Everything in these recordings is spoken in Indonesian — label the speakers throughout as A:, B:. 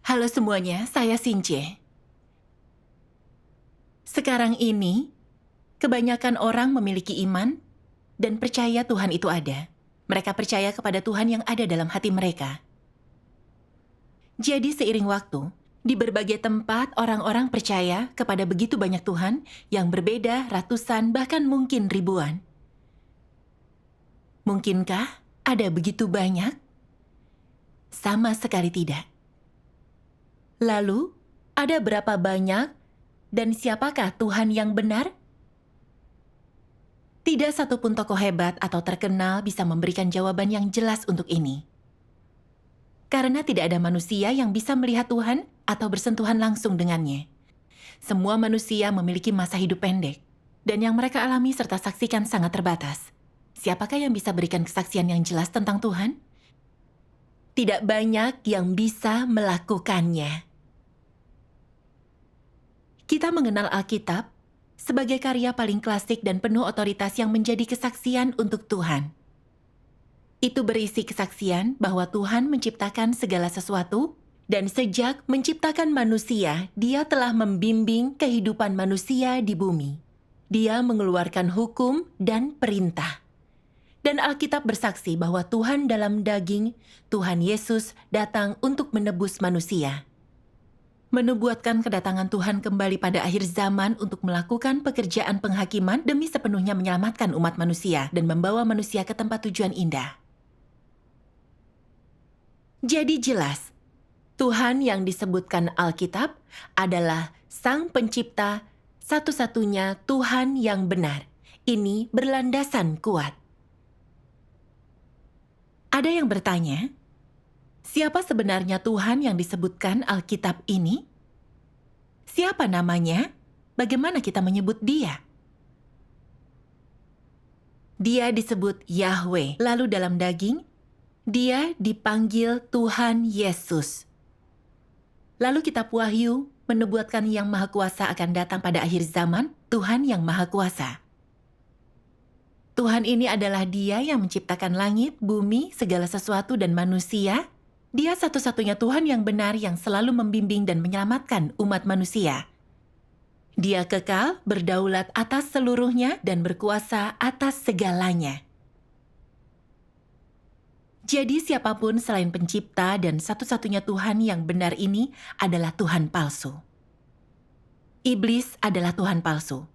A: Halo semuanya, saya Sinche. Sekarang ini, kebanyakan orang memiliki iman dan percaya Tuhan itu ada. Mereka percaya kepada Tuhan yang ada dalam hati mereka. Jadi seiring waktu, di berbagai tempat orang-orang percaya kepada begitu banyak Tuhan yang berbeda ratusan bahkan mungkin ribuan. Mungkinkah ada begitu banyak? Sama sekali tidak. Lalu, ada berapa banyak dan siapakah Tuhan yang benar? Tidak satupun tokoh hebat atau terkenal bisa memberikan jawaban yang jelas untuk ini. Karena tidak ada manusia yang bisa melihat Tuhan atau bersentuhan langsung dengannya. Semua manusia memiliki masa hidup pendek, dan yang mereka alami serta saksikan sangat terbatas. Siapakah yang bisa berikan kesaksian yang jelas tentang Tuhan? Tidak banyak yang bisa melakukannya. Kita mengenal Alkitab sebagai karya paling klasik dan penuh otoritas yang menjadi kesaksian untuk Tuhan. Itu berisi kesaksian bahwa Tuhan menciptakan segala sesuatu, dan sejak menciptakan manusia, Dia telah membimbing kehidupan manusia di bumi. Dia mengeluarkan hukum dan perintah. Dan Alkitab bersaksi bahwa Tuhan dalam daging, Tuhan Yesus datang untuk menebus manusia. Menubuatkan kedatangan Tuhan kembali pada akhir zaman untuk melakukan pekerjaan penghakiman demi sepenuhnya menyelamatkan umat manusia dan membawa manusia ke tempat tujuan indah. Jadi jelas, Tuhan yang disebutkan Alkitab adalah Sang Pencipta, satu-satunya Tuhan yang benar. Ini berlandasan kuat. Ada yang bertanya, siapa sebenarnya Tuhan yang disebutkan Alkitab ini? Siapa namanya? Bagaimana kita menyebut Dia? Dia disebut Yahweh, lalu dalam daging, Dia dipanggil Tuhan Yesus. Lalu kitab Wahyu menubuatkan Yang Maha Kuasa akan datang pada akhir zaman, Tuhan yang Maha Kuasa. Tuhan ini adalah Dia yang menciptakan langit, bumi, segala sesuatu dan manusia. Dia satu-satunya Tuhan yang benar yang selalu membimbing dan menyelamatkan umat manusia. Dia kekal, berdaulat atas seluruhnya, dan berkuasa atas segalanya. Jadi siapapun selain pencipta dan satu-satunya Tuhan yang benar ini adalah Tuhan palsu. Iblis adalah Tuhan palsu.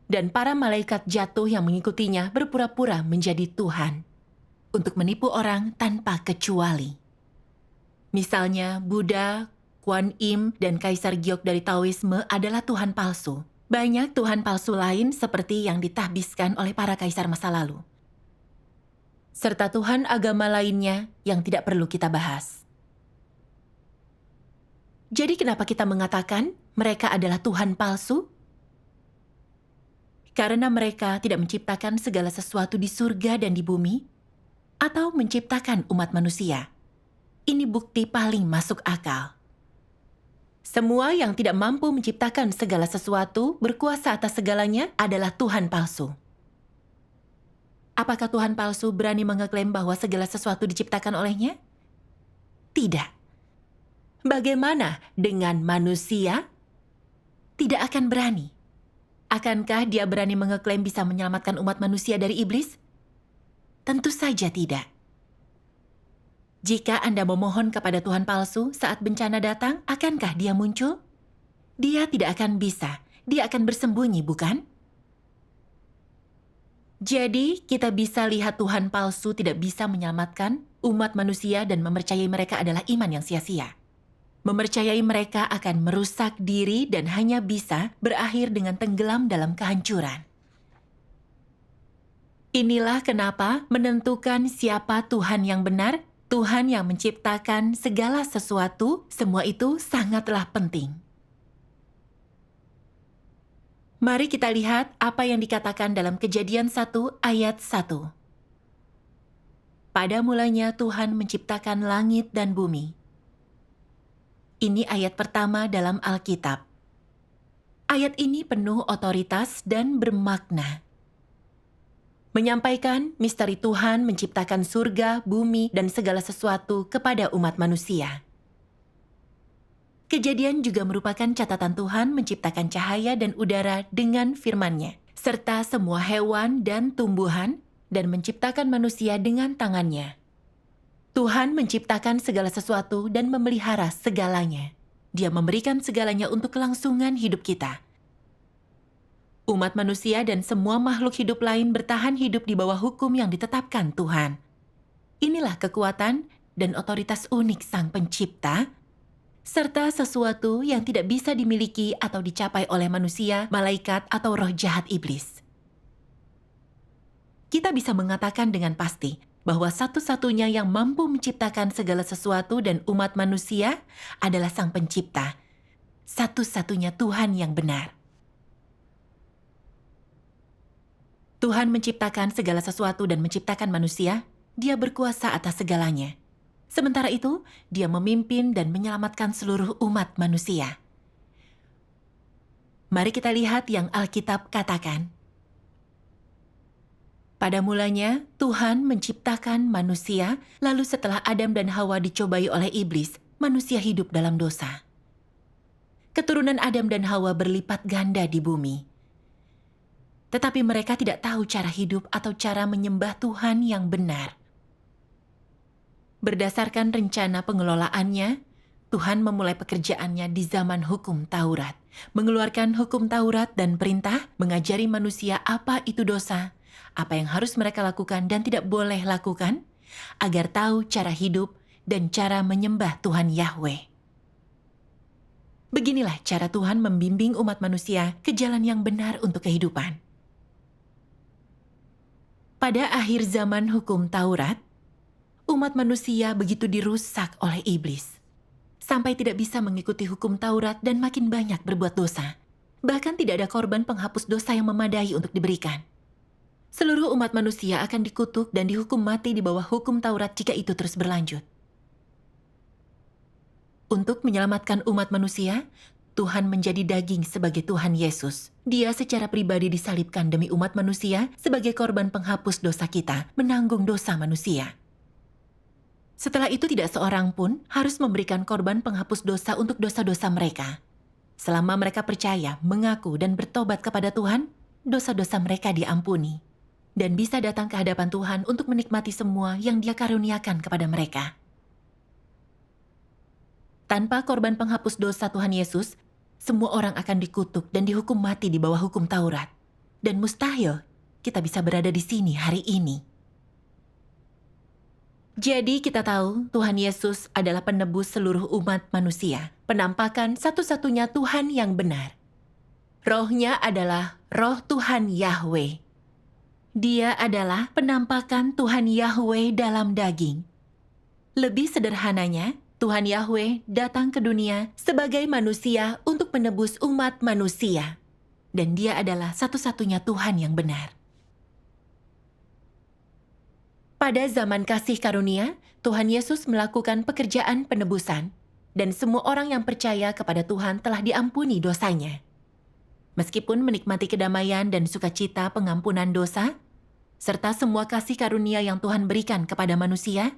A: Dan para malaikat jatuh yang mengikutinya berpura-pura menjadi Tuhan untuk menipu orang tanpa kecuali. Misalnya, Buddha, Kuan Im, dan Kaisar Giok dari Taoisme adalah Tuhan palsu. Banyak Tuhan palsu lain seperti yang ditahbiskan oleh para kaisar masa lalu. Serta Tuhan agama lainnya yang tidak perlu kita bahas. Jadi kenapa kita mengatakan mereka adalah Tuhan palsu? Karena mereka tidak menciptakan segala sesuatu di surga dan di bumi, atau menciptakan umat manusia. Ini bukti paling masuk akal. Semua yang tidak mampu menciptakan segala sesuatu, berkuasa atas segalanya adalah Tuhan palsu. Apakah Tuhan palsu berani mengeklaim bahwa segala sesuatu diciptakan olehnya? Tidak. Bagaimana dengan manusia? Tidak akan berani. Akankah dia berani mengeklaim bisa menyelamatkan umat manusia dari iblis? Tentu saja tidak. Jika Anda memohon kepada Tuhan palsu saat bencana datang, akankah dia muncul? Dia tidak akan bisa. Dia akan bersembunyi, bukan? Jadi, kita bisa lihat Tuhan palsu tidak bisa menyelamatkan umat manusia dan mempercayai mereka adalah iman yang sia-sia. Mempercayai mereka akan merusak diri dan hanya bisa berakhir dengan tenggelam dalam kehancuran. Inilah kenapa menentukan siapa Tuhan yang benar, Tuhan yang menciptakan segala sesuatu, semua itu sangatlah penting. Mari kita lihat apa yang dikatakan dalam Kejadian 1 ayat 1. Pada mulanya Tuhan menciptakan langit dan bumi. Ini ayat pertama dalam Alkitab. Ayat ini penuh otoritas dan bermakna. menyampaikan misteri Tuhan menciptakan surga, bumi, dan segala sesuatu kepada umat manusia. Kejadian juga merupakan catatan Tuhan menciptakan cahaya dan udara dengan firman-Nya, serta semua hewan dan tumbuhan, dan menciptakan manusia dengan tangannya. Tuhan menciptakan segala sesuatu dan memelihara segalanya. Dia memberikan segalanya untuk kelangsungan hidup kita. Umat manusia dan semua makhluk hidup lain bertahan hidup di bawah hukum yang ditetapkan Tuhan. Inilah kekuatan dan otoritas unik Sang Pencipta, serta sesuatu yang tidak bisa dimiliki atau dicapai oleh manusia, malaikat, atau roh jahat iblis. Kita bisa mengatakan dengan pasti bahwa satu-satunya yang mampu menciptakan segala sesuatu dan umat manusia adalah Sang Pencipta, satu-satunya Tuhan yang benar. Tuhan menciptakan segala sesuatu dan menciptakan manusia, Dia berkuasa atas segalanya. Sementara itu, Dia memimpin dan menyelamatkan seluruh umat manusia. Mari kita lihat yang Alkitab katakan. Pada mulanya, Tuhan menciptakan manusia, lalu setelah Adam dan Hawa dicobai oleh iblis, manusia hidup dalam dosa. Keturunan Adam dan Hawa berlipat ganda di bumi. Tetapi mereka tidak tahu cara hidup atau cara menyembah Tuhan yang benar. Berdasarkan rencana pengelolaannya, Tuhan memulai pekerjaannya di zaman hukum Taurat, mengeluarkan hukum Taurat dan perintah, mengajari manusia apa itu dosa, apa yang harus mereka lakukan dan tidak boleh lakukan, agar tahu cara hidup dan cara menyembah Tuhan Yahweh. Beginilah cara Tuhan membimbing umat manusia ke jalan yang benar untuk kehidupan. Pada akhir zaman hukum Taurat, umat manusia begitu dirusak oleh iblis, sampai tidak bisa mengikuti hukum Taurat dan makin banyak berbuat dosa. Bahkan tidak ada korban penghapus dosa yang memadai untuk diberikan. Seluruh umat manusia akan dikutuk dan dihukum mati di bawah hukum Taurat jika itu terus berlanjut. Untuk menyelamatkan umat manusia, Tuhan menjadi daging sebagai Tuhan Yesus. Dia secara pribadi disalibkan demi umat manusia sebagai korban penghapus dosa kita, menanggung dosa manusia. Setelah itu tidak seorang pun harus memberikan korban penghapus dosa untuk dosa-dosa mereka. Selama mereka percaya, mengaku, dan bertobat kepada Tuhan, dosa-dosa mereka diampuni. Dan bisa datang ke hadapan Tuhan untuk menikmati semua yang Dia karuniakan kepada mereka. Tanpa korban penghapus dosa Tuhan Yesus, semua orang akan dikutuk dan dihukum mati di bawah hukum Taurat. Dan mustahil kita bisa berada di sini hari ini. Jadi kita tahu Tuhan Yesus adalah penebus seluruh umat manusia, penampakan satu-satunya Tuhan yang benar. Roh-Nya adalah Roh Tuhan Yahweh. Dia adalah penampakan Tuhan Yahweh dalam daging. Lebih sederhananya, Tuhan Yahweh datang ke dunia sebagai manusia untuk menebus umat manusia. Dan Dia adalah satu-satunya Tuhan yang benar. Pada zaman kasih karunia, Tuhan Yesus melakukan pekerjaan penebusan, dan semua orang yang percaya kepada Tuhan telah diampuni dosanya. Meskipun menikmati kedamaian dan sukacita pengampunan dosa, serta semua kasih karunia yang Tuhan berikan kepada manusia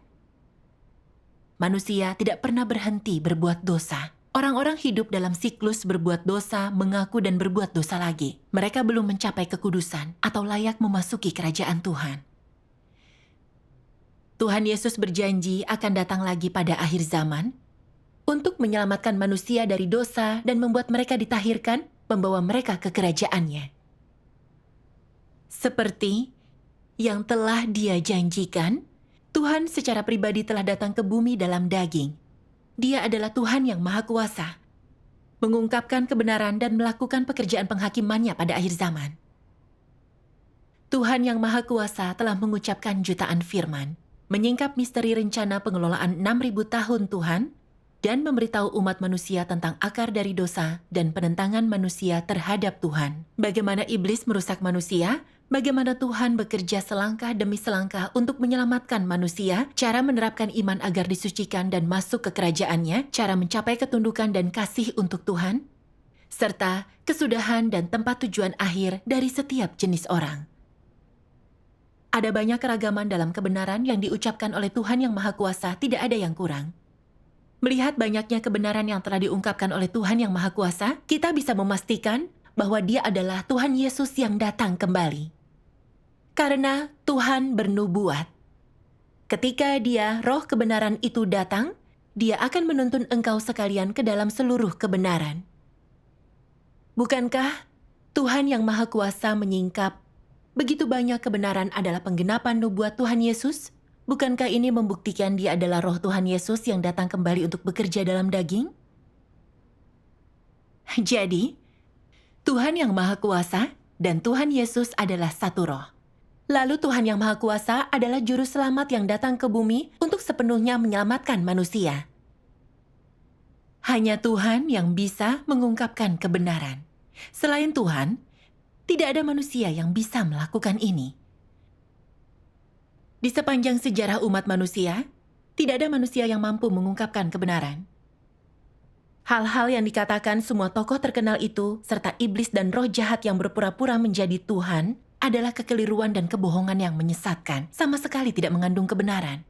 A: tidak pernah berhenti berbuat dosa. Orang-orang hidup dalam siklus berbuat dosa, mengaku dan berbuat dosa lagi. Mereka belum mencapai kekudusan atau layak memasuki kerajaan Tuhan. Tuhan Yesus berjanji akan datang lagi pada akhir zaman untuk menyelamatkan manusia dari dosa dan membuat mereka ditahirkan, membawa mereka ke kerajaannya. Seperti yang telah Dia janjikan, Tuhan secara pribadi telah datang ke bumi dalam daging. Dia adalah Tuhan yang Maha Kuasa, mengungkapkan kebenaran dan melakukan pekerjaan penghakimannya pada akhir zaman. Tuhan yang Maha Kuasa telah mengucapkan jutaan firman, menyingkap misteri rencana pengelolaan 6.000 tahun Tuhan, dan memberitahu umat manusia tentang akar dari dosa dan penentangan manusia terhadap Tuhan. Bagaimana iblis merusak manusia, bagaimana Tuhan bekerja selangkah demi selangkah untuk menyelamatkan manusia, cara menerapkan iman agar disucikan dan masuk ke kerajaannya, cara mencapai ketundukan dan kasih untuk Tuhan, serta kesudahan dan tempat tujuan akhir dari setiap jenis orang. Ada banyak keragaman dalam kebenaran yang diucapkan oleh Tuhan Yang Maha Kuasa, tidak ada yang kurang. Melihat banyaknya kebenaran yang telah diungkapkan oleh Tuhan Yang Maha Kuasa, kita bisa memastikan bahwa Dia adalah Tuhan Yesus yang datang kembali. Karena Tuhan bernubuat, ketika Dia, Roh kebenaran itu datang, Dia akan menuntun engkau sekalian ke dalam seluruh kebenaran. Bukankah Tuhan Yang Maha Kuasa menyingkap begitu banyak kebenaran adalah penggenapan nubuat Tuhan Yesus? Bukankah ini membuktikan Dia adalah Roh Tuhan Yesus yang datang kembali untuk bekerja dalam daging? Jadi, Tuhan Yang Maha Kuasa dan Tuhan Yesus adalah satu roh. Lalu Tuhan Yang Maha Kuasa adalah Juru Selamat yang datang ke bumi untuk sepenuhnya menyelamatkan manusia. Hanya Tuhan yang bisa mengungkapkan kebenaran. Selain Tuhan, tidak ada manusia yang bisa melakukan ini. Di sepanjang sejarah umat manusia, tidak ada manusia yang mampu mengungkapkan kebenaran. Hal-hal yang dikatakan semua tokoh terkenal itu, serta iblis dan roh jahat yang berpura-pura menjadi Tuhan, adalah kekeliruan dan kebohongan yang menyesatkan, sama sekali tidak mengandung kebenaran.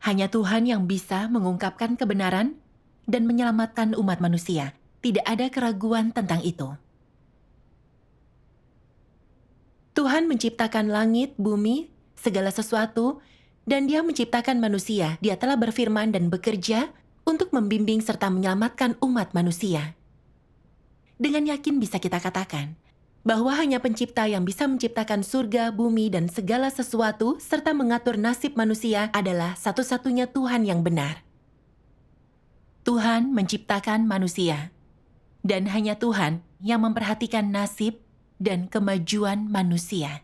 A: Hanya Tuhan yang bisa mengungkapkan kebenaran dan menyelamatkan umat manusia. Tidak ada keraguan tentang itu. Tuhan menciptakan langit, bumi, segala sesuatu, dan Dia menciptakan manusia. Dia telah berfirman dan bekerja untuk membimbing serta menyelamatkan umat manusia. Dengan yakin bisa kita katakan bahwa hanya Pencipta yang bisa menciptakan surga, bumi, dan segala sesuatu, serta mengatur nasib manusia adalah satu-satunya Tuhan yang benar. Tuhan menciptakan manusia, dan hanya Tuhan yang memperhatikan nasib dan kemajuan manusia.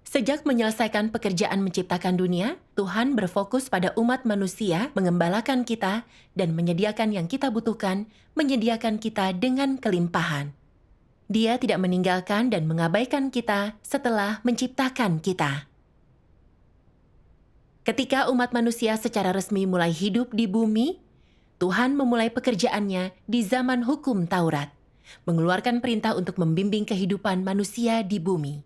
A: Sejak menyelesaikan pekerjaan menciptakan dunia, Tuhan berfokus pada umat manusia, mengembalakan kita, dan menyediakan yang kita butuhkan, menyediakan kita dengan kelimpahan. Dia tidak meninggalkan dan mengabaikan kita setelah menciptakan kita. Ketika umat manusia secara resmi mulai hidup di bumi, Tuhan memulai pekerjaannya di zaman hukum Taurat, mengeluarkan perintah untuk membimbing kehidupan manusia di bumi.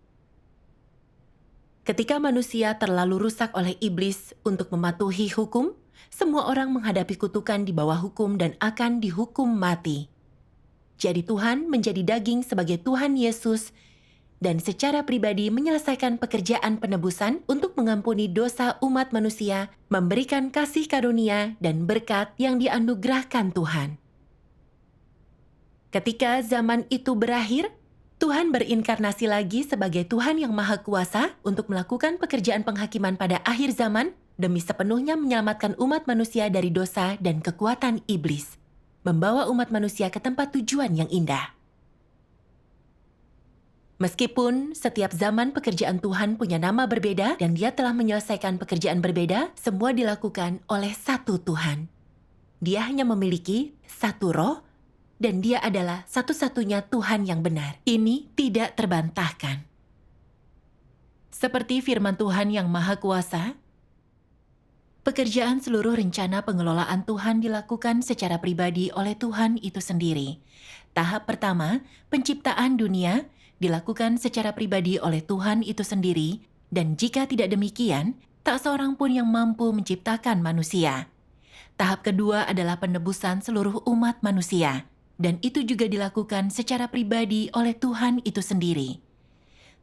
A: Ketika manusia terlalu rusak oleh iblis untuk mematuhi hukum, semua orang menghadapi kutukan di bawah hukum dan akan dihukum mati. Jadi Tuhan menjadi daging sebagai Tuhan Yesus dan secara pribadi menyelesaikan pekerjaan penebusan untuk mengampuni dosa umat manusia, memberikan kasih karunia dan berkat yang dianugerahkan Tuhan. Ketika zaman itu berakhir, Tuhan berinkarnasi lagi sebagai Tuhan yang Maha Kuasa untuk melakukan pekerjaan penghakiman pada akhir zaman demi sepenuhnya menyelamatkan umat manusia dari dosa dan kekuatan iblis, membawa umat manusia ke tempat tujuan yang indah. Meskipun setiap zaman pekerjaan Tuhan punya nama berbeda dan Dia telah menyelesaikan pekerjaan berbeda, semua dilakukan oleh satu Tuhan. Dia hanya memiliki satu roh, dan Dia adalah satu-satunya Tuhan yang benar. Ini tidak terbantahkan. Seperti firman Tuhan yang Maha Kuasa, pekerjaan seluruh rencana pengelolaan Tuhan dilakukan secara pribadi oleh Tuhan itu sendiri. Tahap pertama, penciptaan dunia, dilakukan secara pribadi oleh Tuhan itu sendiri, dan jika tidak demikian, tak seorang pun yang mampu menciptakan manusia. Tahap kedua adalah penebusan seluruh umat manusia, dan itu juga dilakukan secara pribadi oleh Tuhan itu sendiri.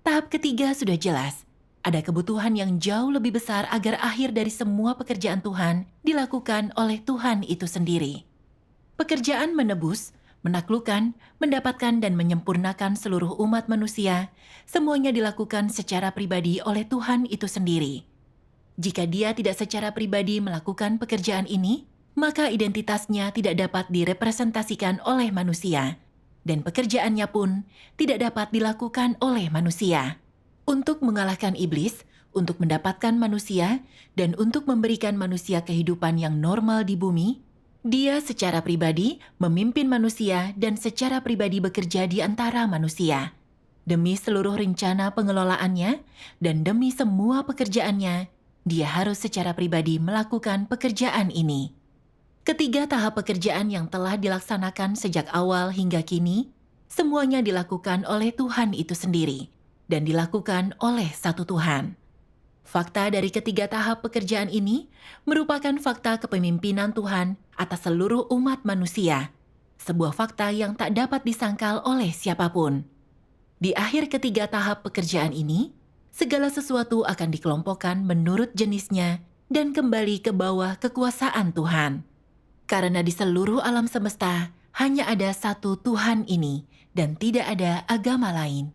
A: Tahap ketiga sudah jelas, ada kebutuhan yang jauh lebih besar agar akhir dari semua pekerjaan Tuhan dilakukan oleh Tuhan itu sendiri. Pekerjaan menebus, menaklukkan, mendapatkan dan menyempurnakan seluruh umat manusia, semuanya dilakukan secara pribadi oleh Tuhan itu sendiri. Jika Dia tidak secara pribadi melakukan pekerjaan ini, maka identitasnya tidak dapat direpresentasikan oleh manusia, dan pekerjaannya pun tidak dapat dilakukan oleh manusia. Untuk mengalahkan iblis, untuk mendapatkan manusia, dan untuk memberikan manusia kehidupan yang normal di bumi, Dia secara pribadi memimpin manusia dan secara pribadi bekerja di antara manusia. Demi seluruh rencana pengelolaannya dan demi semua pekerjaannya, Dia harus secara pribadi melakukan pekerjaan ini. Ketiga tahap pekerjaan yang telah dilaksanakan sejak awal hingga kini, semuanya dilakukan oleh Tuhan itu sendiri. dan dilakukan oleh satu Tuhan. Fakta dari ketiga tahap pekerjaan ini merupakan fakta kepemimpinan Tuhan atas seluruh umat manusia, sebuah fakta yang tak dapat disangkal oleh siapapun. Di akhir ketiga tahap pekerjaan ini, segala sesuatu akan dikelompokkan menurut jenisnya dan kembali ke bawah kekuasaan Tuhan. Karena di seluruh alam semesta hanya ada satu Tuhan ini dan tidak ada agama lain.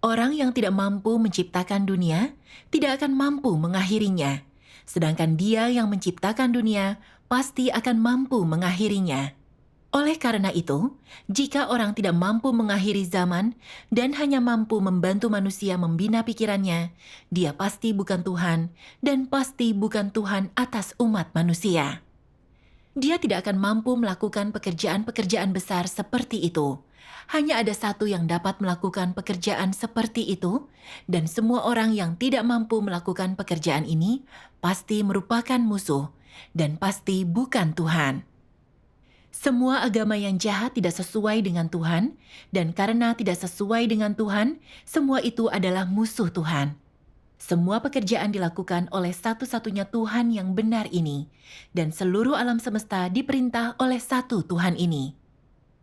A: Orang yang tidak mampu menciptakan dunia tidak akan mampu mengakhirinya, sedangkan Dia yang menciptakan dunia pasti akan mampu mengakhirinya. Oleh karena itu, jika orang tidak mampu mengakhiri zaman dan hanya mampu membantu manusia membina pikirannya, dia pasti bukan Tuhan dan pasti bukan Tuhan atas umat manusia. Dia tidak akan mampu melakukan pekerjaan-pekerjaan besar seperti itu. Hanya ada satu yang dapat melakukan pekerjaan seperti itu, dan semua orang yang tidak mampu melakukan pekerjaan ini pasti merupakan musuh dan pasti bukan Tuhan. Semua agama yang jahat tidak sesuai dengan Tuhan, dan karena tidak sesuai dengan Tuhan, semua itu adalah musuh Tuhan. Semua pekerjaan dilakukan oleh satu-satunya Tuhan yang benar ini, dan seluruh alam semesta diperintah oleh satu Tuhan ini.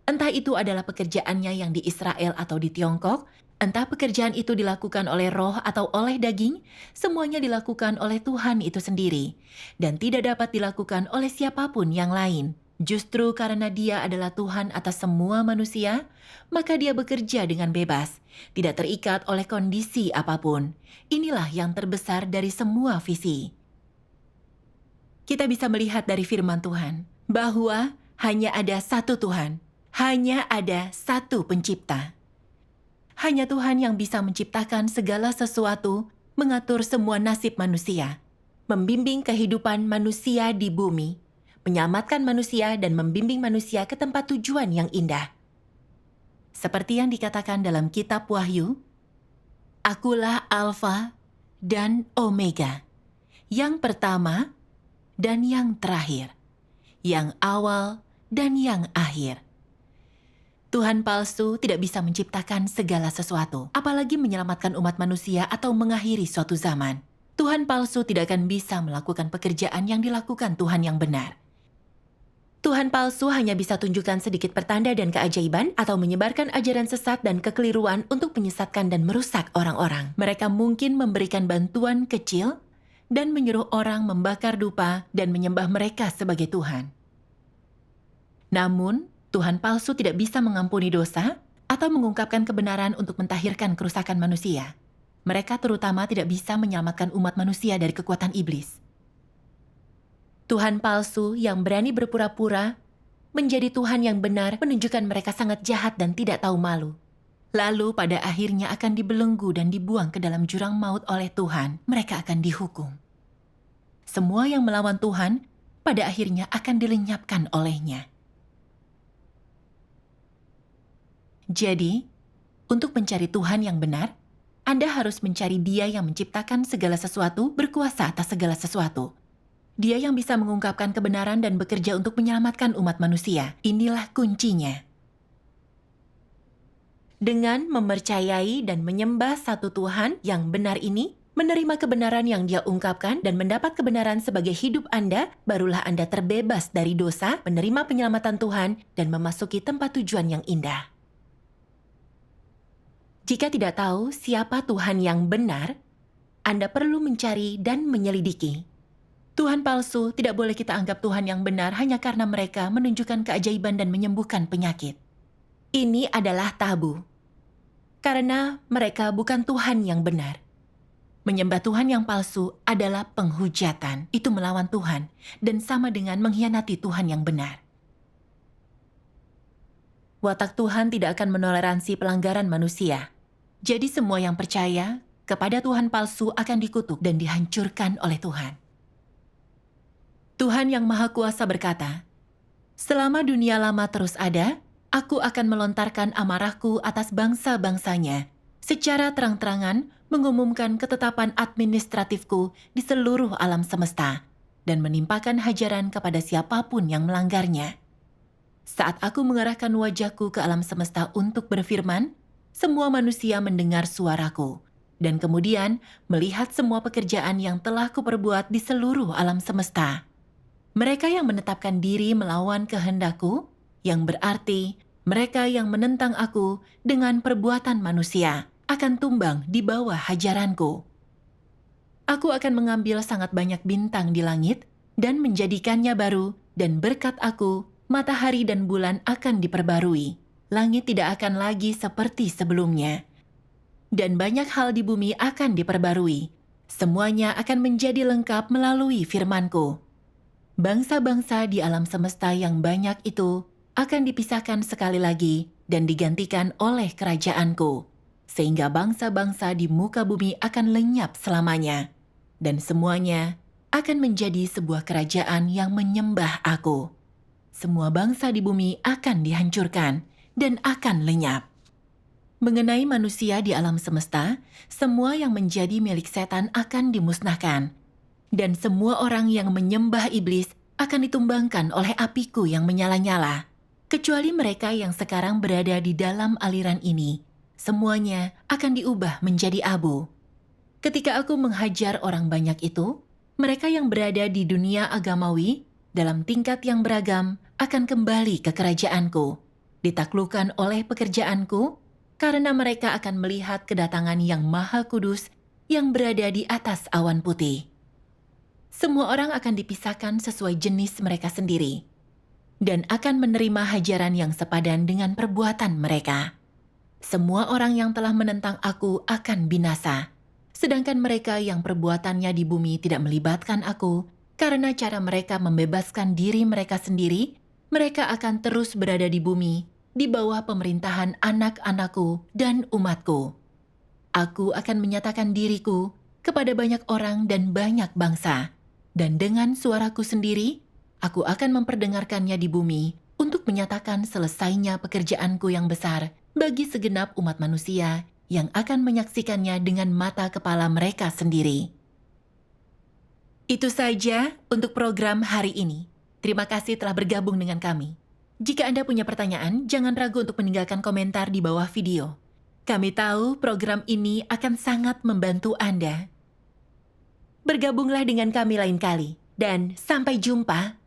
A: Entah itu adalah pekerjaannya yang di Israel atau di Tiongkok, entah pekerjaan itu dilakukan oleh roh atau oleh daging, semuanya dilakukan oleh Tuhan itu sendiri, dan tidak dapat dilakukan oleh siapapun yang lain. Justru karena Dia adalah Tuhan atas semua manusia, maka Dia bekerja dengan bebas, tidak terikat oleh kondisi apapun. Inilah yang terbesar dari semua visi. Kita bisa melihat dari firman Tuhan, bahwa hanya ada satu Tuhan, hanya ada satu pencipta. Hanya Tuhan yang bisa menciptakan segala sesuatu, mengatur semua nasib manusia, membimbing kehidupan manusia di bumi, menyelamatkan manusia dan membimbing manusia ke tempat tujuan yang indah. Seperti yang dikatakan dalam kitab Wahyu, Akulah Alfa dan Omega, yang pertama dan yang terakhir, yang awal dan yang akhir. Tuhan palsu tidak bisa menciptakan segala sesuatu, apalagi menyelamatkan umat manusia atau mengakhiri suatu zaman. Tuhan palsu tidak akan bisa melakukan pekerjaan yang dilakukan Tuhan yang benar. Tuhan palsu hanya bisa tunjukkan sedikit pertanda dan keajaiban atau menyebarkan ajaran sesat dan kekeliruan untuk menyesatkan dan merusak orang-orang. Mereka mungkin memberikan bantuan kecil dan menyuruh orang membakar dupa dan menyembah mereka sebagai Tuhan. Namun, Tuhan palsu tidak bisa mengampuni dosa atau mengungkapkan kebenaran untuk mentahirkan kerusakan manusia. Mereka terutama tidak bisa menyelamatkan umat manusia dari kekuatan iblis. Tuhan palsu yang berani berpura-pura menjadi Tuhan yang benar menunjukkan mereka sangat jahat dan tidak tahu malu. Lalu pada akhirnya akan dibelenggu dan dibuang ke dalam jurang maut oleh Tuhan. Mereka akan dihukum. Semua yang melawan Tuhan pada akhirnya akan dilenyapkan olehnya. Jadi, untuk mencari Tuhan yang benar, Anda harus mencari Dia yang menciptakan segala sesuatu, berkuasa atas segala sesuatu. Dia yang bisa mengungkapkan kebenaran dan bekerja untuk menyelamatkan umat manusia. Inilah kuncinya. Dengan mempercayai dan menyembah satu Tuhan yang benar ini, menerima kebenaran yang Dia ungkapkan dan mendapat kebenaran sebagai hidup Anda, barulah Anda terbebas dari dosa, menerima penyelamatan Tuhan, dan memasuki tempat tujuan yang indah. Jika tidak tahu siapa Tuhan yang benar, Anda perlu mencari dan menyelidiki. Tuhan palsu tidak boleh kita anggap Tuhan yang benar hanya karena mereka menunjukkan keajaiban dan menyembuhkan penyakit. Ini adalah tabu. Karena mereka bukan Tuhan yang benar. Menyembah Tuhan yang palsu adalah penghujatan. Itu melawan Tuhan dan sama dengan mengkhianati Tuhan yang benar. Watak Tuhan tidak akan menoleransi pelanggaran manusia. Jadi semua yang percaya kepada Tuhan palsu akan dikutuk dan dihancurkan oleh Tuhan. Tuhan yang Maha Kuasa berkata, "Selama dunia lama terus ada, Aku akan melontarkan amarahku atas bangsa-bangsanya, secara terang-terangan mengumumkan ketetapan administratifku di seluruh alam semesta, dan menimpakan hajaran kepada siapapun yang melanggarnya. Saat aku mengarahkan wajahku ke alam semesta untuk berfirman, semua manusia mendengar suaraku, dan kemudian melihat semua pekerjaan yang telah kuperbuat di seluruh alam semesta. Mereka yang menetapkan diri melawan kehendakku, yang berarti mereka yang menentang aku dengan perbuatan manusia, akan tumbang di bawah hajaranku. Aku akan mengambil sangat banyak bintang di langit dan menjadikannya baru, dan berkat aku, matahari dan bulan akan diperbarui. Langit tidak akan lagi seperti sebelumnya. Dan banyak hal di bumi akan diperbarui. Semuanya akan menjadi lengkap melalui firman-Ku. Bangsa-bangsa di alam semesta yang banyak itu akan dipisahkan sekali lagi dan digantikan oleh kerajaan-Ku, sehingga bangsa-bangsa di muka bumi akan lenyap selamanya, dan semuanya akan menjadi sebuah kerajaan yang menyembah Aku. Semua bangsa di bumi akan dihancurkan dan akan lenyap. Mengenai manusia di alam semesta, semua yang menjadi milik setan akan dimusnahkan, dan semua orang yang menyembah iblis akan ditumbangkan oleh apiku yang menyala-nyala. Kecuali mereka yang sekarang berada di dalam aliran ini, semuanya akan diubah menjadi abu. Ketika aku menghajar orang banyak itu, mereka yang berada di dunia agamawi dalam tingkat yang beragam akan kembali ke kerajaanku, ditaklukkan oleh pekerjaanku, karena mereka akan melihat kedatangan yang maha kudus yang berada di atas awan putih. Semua orang akan dipisahkan sesuai jenis mereka sendiri, dan akan menerima hajaran yang sepadan dengan perbuatan mereka. Semua orang yang telah menentang aku akan binasa, sedangkan mereka yang perbuatannya di bumi tidak melibatkan aku, karena cara mereka membebaskan diri mereka sendiri, mereka akan terus berada di bumi, di bawah pemerintahan anak-anakku dan umatku. Aku akan menyatakan diriku kepada banyak orang dan banyak bangsa, dan dengan suaraku sendiri, aku akan memperdengarkannya di bumi untuk menyatakan selesainya pekerjaanku yang besar bagi segenap umat manusia yang akan menyaksikannya dengan mata kepala mereka sendiri. Itu saja untuk program hari ini. Terima kasih telah bergabung dengan kami. Jika Anda punya pertanyaan, jangan ragu untuk meninggalkan komentar di bawah video. Kami tahu program ini akan sangat membantu Anda. Bergabunglah dengan kami lain kali, dan sampai jumpa.